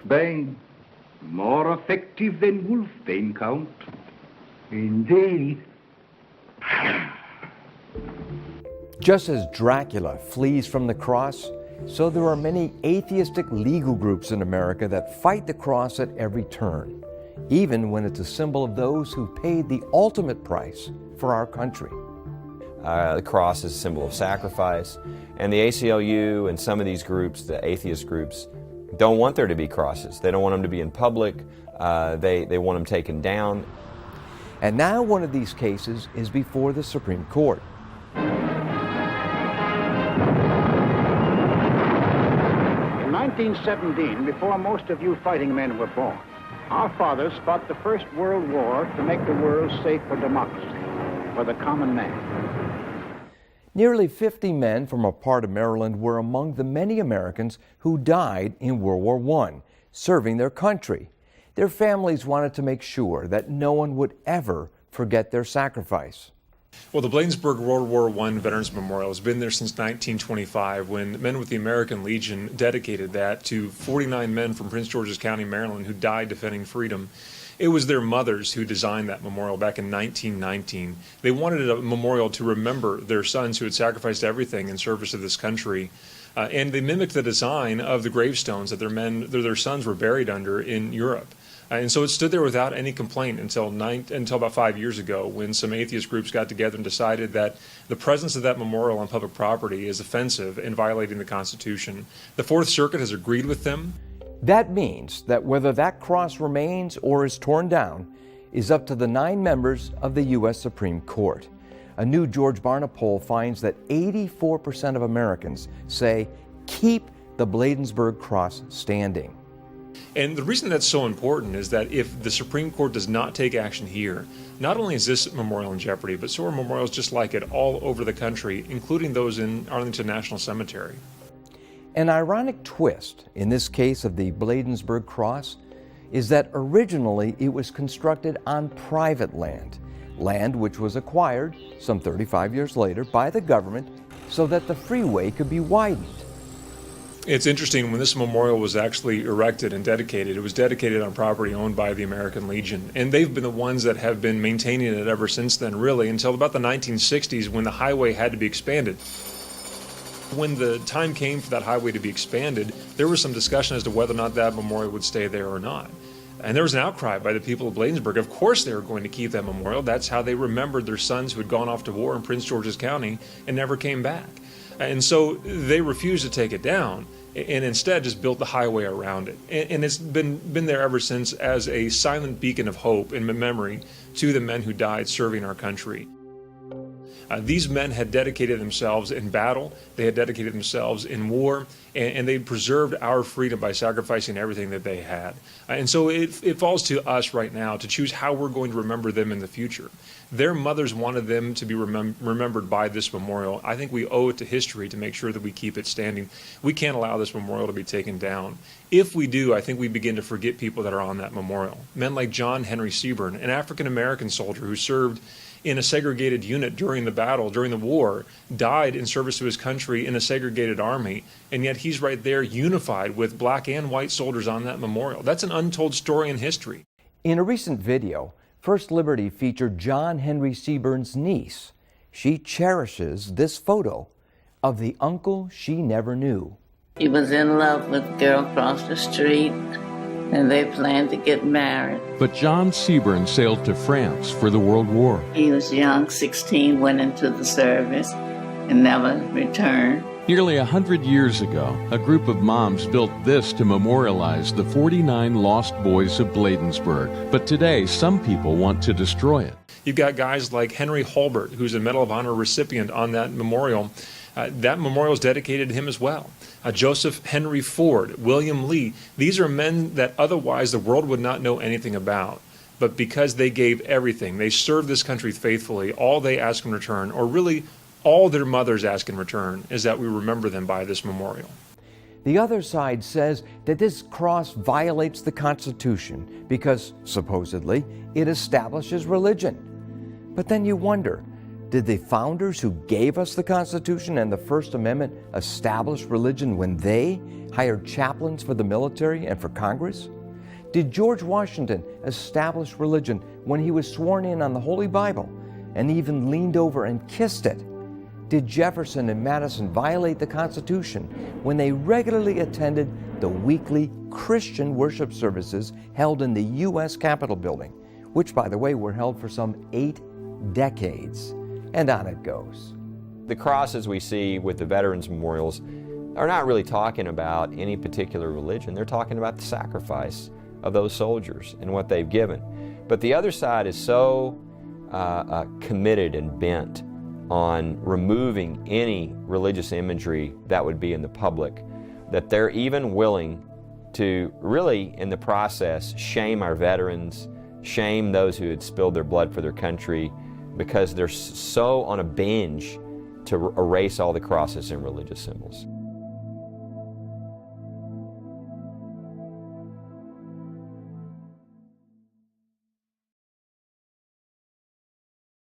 bane. More effective than wolfbane, Count. Indeed. Just as Dracula flees from the cross, so there are many atheistic legal groups in America that fight the cross at every turn, even when it's a symbol of those who paid the ultimate price for our country. The cross is a symbol of sacrifice, and the ACLU and some of these groups, the atheist groups, don't want there to be crosses. They don't want them to be in public. They want them taken down. And now one of these cases is before the Supreme Court. In 1917, before most of you fighting men were born, our fathers fought the First World War to make the world safe for democracy, for the common man. Nearly 50 men from a part of Maryland were among the many Americans who died in World War I, serving their country. Their families wanted to make sure that no one would ever forget their sacrifice. Well, the Bladensburg World War I Veterans Memorial has been there since 1925, when men with the American Legion dedicated that to 49 men from Prince George's County, Maryland, who died defending freedom. It was their mothers who designed that memorial back in 1919. They wanted a memorial to remember their sons who had sacrificed everything in service of this country. And they mimicked the design of the gravestones that their sons were buried under in Europe. And so it stood there without any complaint until about 5 years ago, when some atheist groups got together and decided that the presence of that memorial on public property is offensive and violating the Constitution. The Fourth Circuit has agreed with them. That means that whether that cross remains or is torn down is up to the 9 members of the U.S. Supreme Court. A new George Barna poll finds that 84% of Americans say keep the Bladensburg Cross standing. And the reason that's so important is that if the Supreme Court does not take action here, not only is this memorial in jeopardy, but so are memorials just like it all over the country, including those in Arlington National Cemetery. An ironic twist in this case of the Bladensburg Cross is that originally it was constructed on private land which was acquired some 35 years later by the government so that the freeway could be widened. It's interesting, when this memorial was actually erected and dedicated, it was dedicated on property owned by the American Legion. And they've been the ones that have been maintaining it ever since then, really, until about the 1960s, when the highway had to be expanded. When the time came for that highway to be expanded, there was some discussion as to whether or not that memorial would stay there or not. And there was an outcry by the people of Bladensburg. Of course they were going to keep that memorial. That's how they remembered their sons who had gone off to war in Prince George's County and never came back. And so they refused to take it down and instead just built the highway around it. And it's been there ever since as a silent beacon of hope and memory to the men who died serving our country. These men had dedicated themselves in battle, they had dedicated themselves in war, and they preserved our freedom by sacrificing everything that they had. And so it falls to us right now to choose how we're going to remember them in the future. Their mothers wanted them to be remembered by this memorial. I think we owe it to history to make sure that we keep it standing. We can't allow this memorial to be taken down. If we do, I think we begin to forget people that are on that memorial. Men like John Henry Seaburn, an African-American soldier who served in a segregated unit during the battle, during the war, died in service to his country in a segregated army, and yet he's right there unified with black and white soldiers on that memorial. That's an untold story in history. In a recent video, First Liberty featured John Henry Seaburn's niece. She cherishes this photo of the uncle she never knew. He was in love with a girl across the street, and they planned to get married. But John Seaburn sailed to France for the World War. He was young, 16, went into the service and never returned. Nearly 100 years ago, a group of moms built this to memorialize the 49 lost boys of Bladensburg. But today, some people want to destroy it. You've got guys like Henry Hulbert, who's a Medal of Honor recipient on that memorial. That memorial is dedicated to him as well. Joseph Henry Ford, William Lee, these are men that otherwise the world would not know anything about. But because they gave everything, they served this country faithfully, all they ask in return, or really all their mothers ask in return, is that we remember them by this memorial. The other side says that this cross violates the Constitution because, supposedly, it establishes religion. But then you wonder, Did the founders who gave us the Constitution and the First Amendment establish religion when they hired chaplains for the military and for Congress? Did George Washington establish religion when he was sworn in on the Holy Bible and even leaned over and kissed it? Did Jefferson and Madison violate the Constitution when they regularly attended the weekly Christian worship services held in the U.S. Capitol building, which, by the way, were held for some 8 decades? And on it goes. The crosses we see with the veterans memorials are not really talking about any particular religion. They're talking about the sacrifice of those soldiers and what they've given. But the other side is so committed and bent on removing any religious imagery that would be in the public that they're even willing to really, in the process, shame our veterans, shame those who had spilled their blood for their country, because they're so on a binge to erase all the crosses and religious symbols.